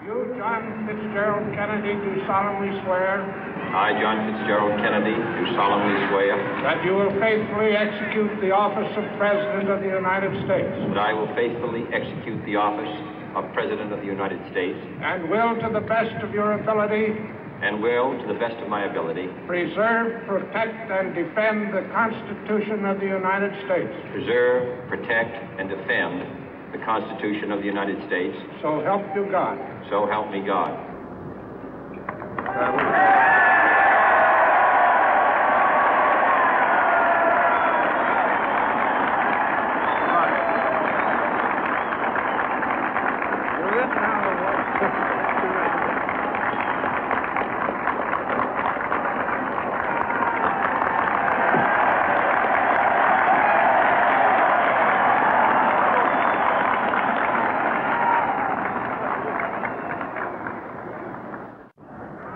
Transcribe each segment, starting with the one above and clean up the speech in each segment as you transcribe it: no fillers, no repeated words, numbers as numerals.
You, John Fitzgerald Kennedy, do solemnly swear. I, John Fitzgerald Kennedy, do solemnly swear. That you will faithfully execute the office of President of the United States. That I will faithfully execute the office of President of the United States. And will, to the best of your ability. And will, to the best of my ability. Preserve, protect, and defend the Constitution of the United States. Preserve, protect, and defend the Constitution of the United States. So help you God. So help me God.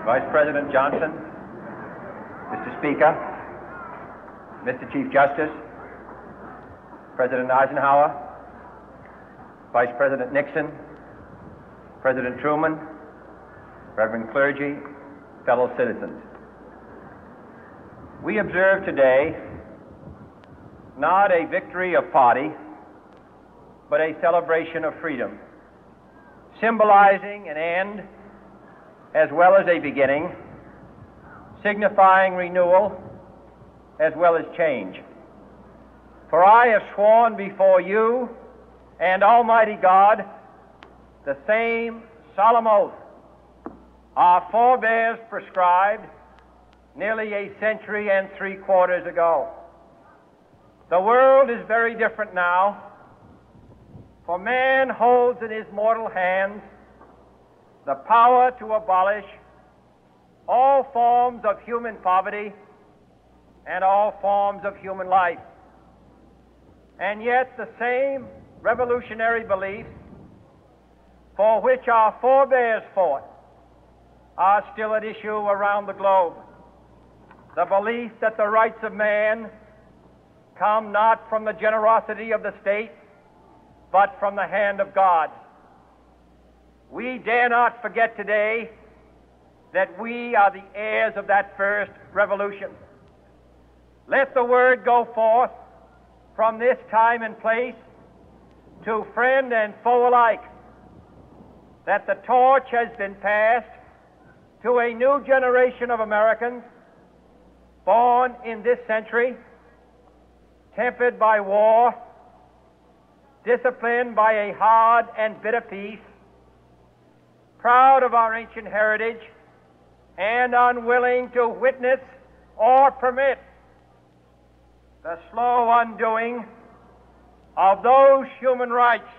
Vice President Johnson, Mr. Speaker, Mr. Chief Justice, President Eisenhower, Vice President Nixon, President Truman, Reverend clergy, fellow citizens. We observe today not a victory of party, but a celebration of freedom, symbolizing an end as well as a beginning, signifying renewal as well as change. For I have sworn before you and Almighty God the same solemn oath our forebears prescribed nearly a century and 3/4 ago. The world is very different now, for man holds in his mortal hands the power to abolish all forms of human poverty and all forms of human life. And yet the same revolutionary beliefs for which our forebears fought are still at issue around the globe. The belief that the rights of man come not from the generosity of the state, but from the hand of God. We dare not forget today that we are the heirs of that first revolution. Let the word go forth from this time and place to friend and foe alike that the torch has been passed to a new generation of Americans born in this century, tempered by war, disciplined by a hard and bitter peace, proud of our ancient heritage, and unwilling to witness or permit the slow undoing of those human rights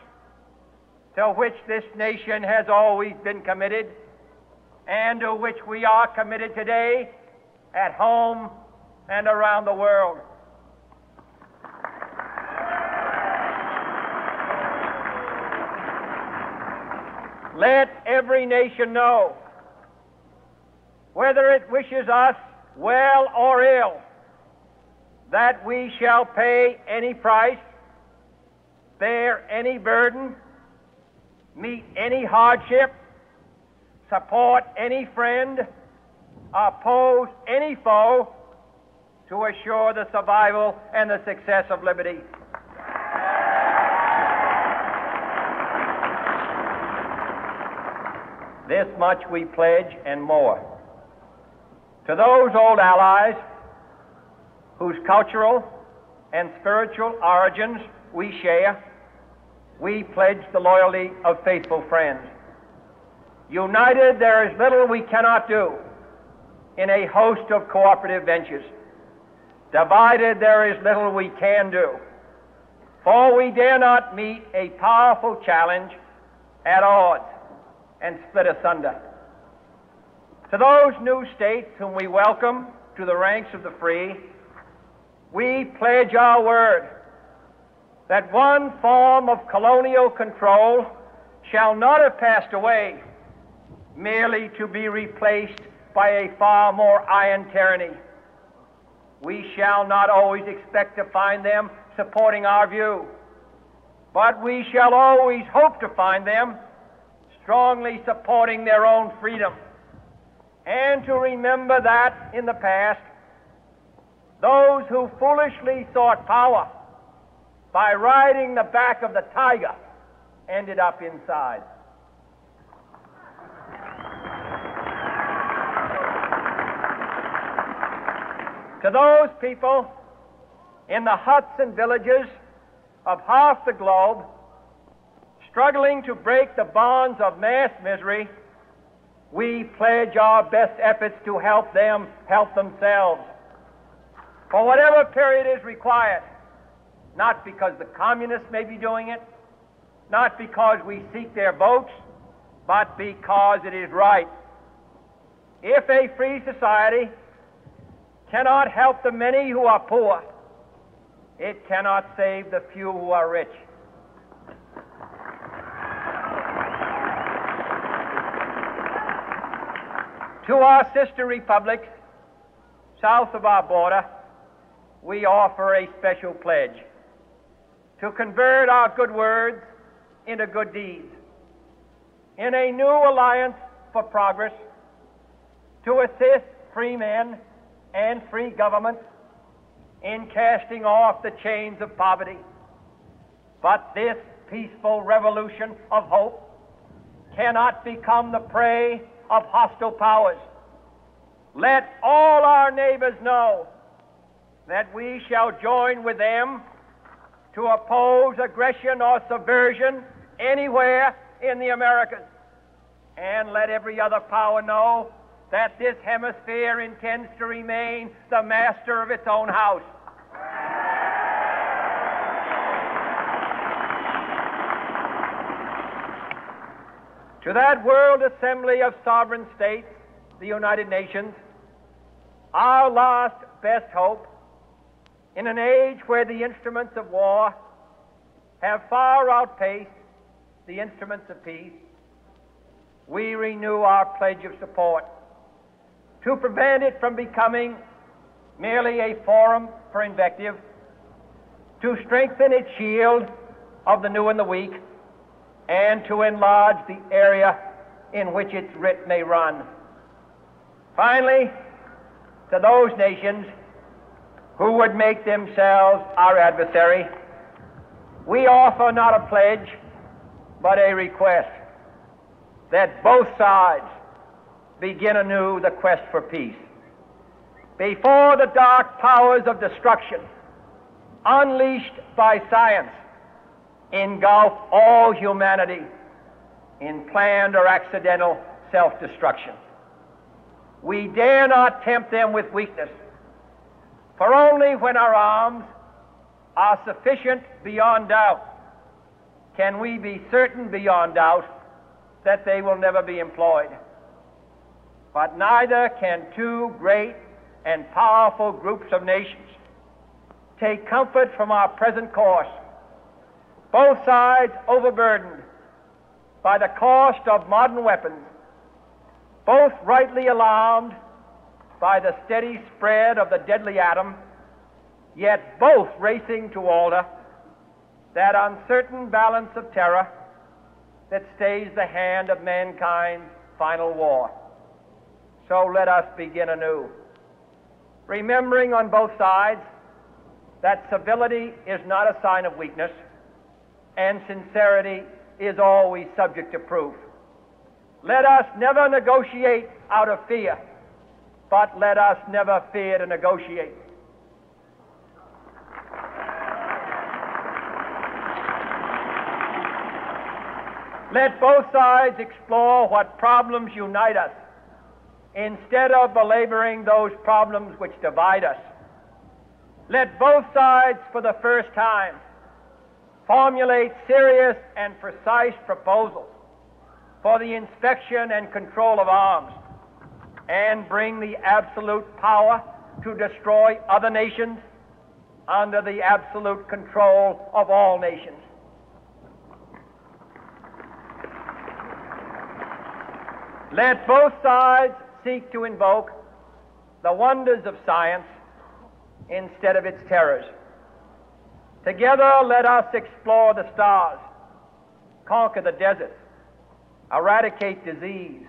to which this nation has always been committed and to which we are committed today at home and around the world. Let every nation know, whether it wishes us well or ill, that we shall pay any price, bear any burden, meet any hardship, support any friend, oppose any foe to assure the survival and the success of liberty. This much we pledge and more. To those old allies whose cultural and spiritual origins we share, we pledge the loyalty of faithful friends. United, there is little we cannot do in a host of cooperative ventures. Divided, there is little we can do, for we dare not meet a powerful challenge at odds and split asunder. To those new states whom we welcome to the ranks of the free, we pledge our word that one form of colonial control shall not have passed away merely to be replaced by a far more iron tyranny. We shall not always expect to find them supporting our view, but we shall always hope to find them strongly supporting their own freedom, and to remember that in the past, those who foolishly sought power by riding the back of the tiger ended up inside. To those people in the huts and villages of half the globe struggling to break the bonds of mass misery, we pledge our best efforts to help them help themselves for whatever period is required, not because the communists may be doing it, not because we seek their votes, but because it is right. If a free society cannot help the many who are poor, it cannot save the few who are rich. To our sister republics south of our border, we offer a special pledge to convert our good words into good deeds, in a new alliance for progress, to assist free men and free governments in casting off the chains of poverty. But this peaceful revolution of hope cannot become the prey of hostile powers. Let all our neighbors know that we shall join with them to oppose aggression or subversion anywhere in the Americas. And let every other power know that this hemisphere intends to remain the master of its own house. To that World Assembly of Sovereign States, the United Nations, our last best hope, in an age where the instruments of war have far outpaced the instruments of peace, we renew our pledge of support to prevent it from becoming merely a forum for invective, to strengthen its shield of the new and the weak, and to enlarge the area in which its writ may run. Finally, to those nations who would make themselves our adversary, we offer not a pledge, but a request that both sides begin anew the quest for peace. Before the dark powers of destruction, unleashed by science, engulf all humanity in planned or accidental self-destruction, we dare not tempt them with weakness, for only when our arms are sufficient beyond doubt can we be certain beyond doubt that they will never be employed. But neither can two great and powerful groups of nations take comfort from our present course, both sides overburdened by the cost of modern weapons, both rightly alarmed by the steady spread of the deadly atom, yet both racing to alter that uncertain balance of terror that stays the hand of mankind's final war. So let us begin anew, remembering on both sides that civility is not a sign of weakness, and sincerity is always subject to proof. Let us never negotiate out of fear, but let us never fear to negotiate. Let both sides explore what problems unite us, instead of belaboring those problems which divide us. Let both sides, for the first time, formulate serious and precise proposals for the inspection and control of arms, and bring the absolute power to destroy other nations under the absolute control of all nations. Let both sides seek to invoke the wonders of science instead of its terrors. Together, let us explore the stars, conquer the deserts, eradicate disease,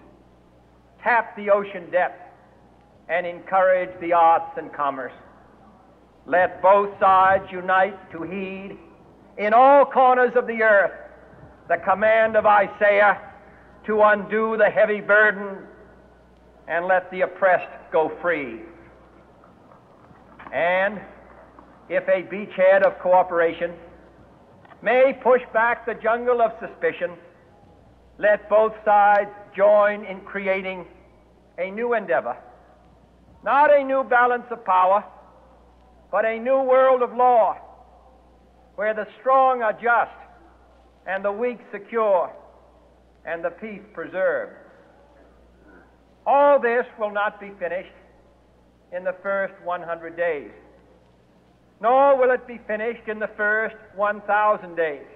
tap the ocean depth, and encourage the arts and commerce. Let both sides unite to heed in all corners of the earth the command of Isaiah to undo the heavy burden and let the oppressed go free. And if a beachhead of cooperation may push back the jungle of suspicion, let both sides join in creating a new endeavor, not a new balance of power, but a new world of law, where the strong are just and the weak secure and the peace preserved. All this will not be finished in the first 100 days, nor will it be finished in the first 1,000 days,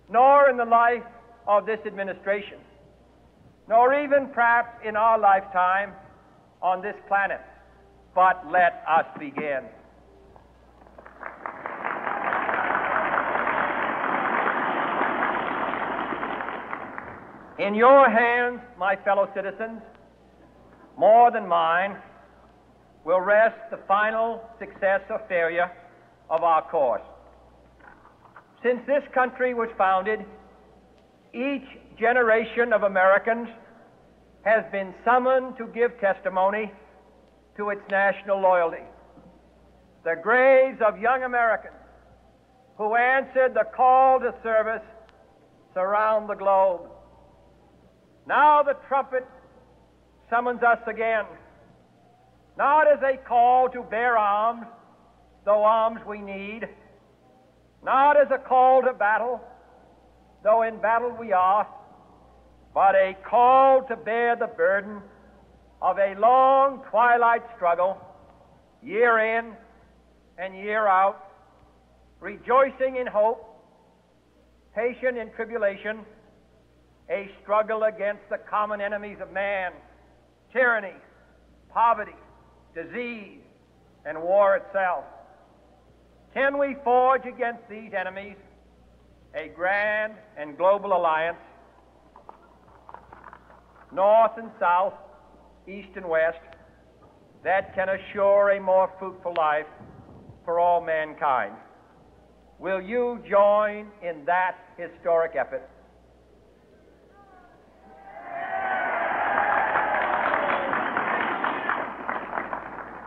nor in the life of this administration, nor even perhaps in our lifetime on this planet. But let us begin. In your hands, my fellow citizens, more than mine, will rest the final success or failure of our course. Since this country was founded, each generation of Americans has been summoned to give testimony to its national loyalty. The graves of young Americans who answered the call to service surround the globe. Now the trumpet summons us again, not as a call to bear arms, though arms we need, not as a call to battle, though in battle we are, but a call to bear the burden of a long twilight struggle, year in and year out, rejoicing in hope, patient in tribulation, a struggle against the common enemies of man, tyranny, poverty, disease, and war itself. Can we forge against these enemies a grand and global alliance, north and south, east and west, that can assure a more fruitful life for all mankind? Will you join in that historic effort?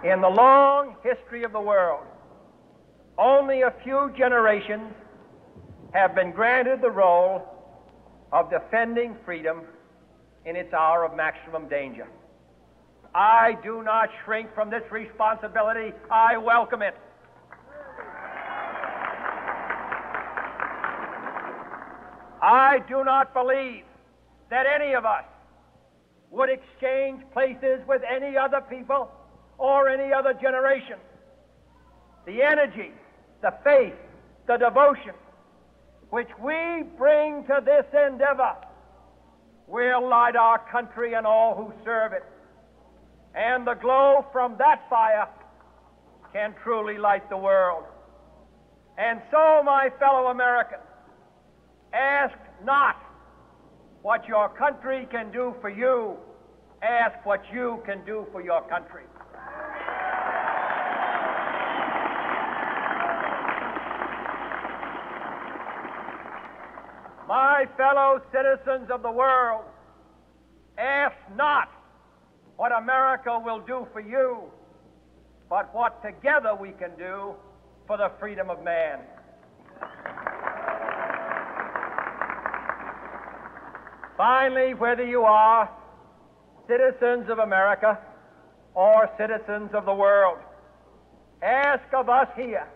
In the long history of the world, only a few generations have been granted the role of defending freedom in its hour of maximum danger. I do not shrink from this responsibility. I welcome it. I do not believe that any of us would exchange places with any other people or any other generation. The energy, the faith, the devotion which we bring to this endeavor will light our country and all who serve it. And the glow from that fire can truly light the world. And so, my fellow Americans, ask not what your country can do for you, ask what you can do for your country. My fellow citizens of the world, ask not what America will do for you, but what together we can do for the freedom of man. Finally, whether you are citizens of America or citizens of the world, ask of us here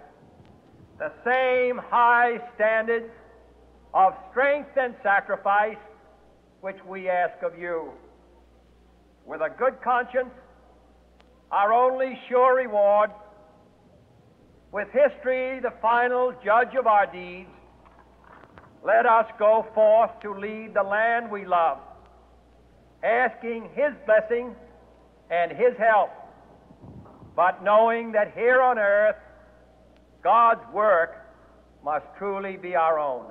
the same high standards of strength and sacrifice which we ask of you. With a good conscience, our only sure reward, with history the final judge of our deeds, let us go forth to lead the land we love, asking His blessing and His help, but knowing that here on earth God's work must truly be our own.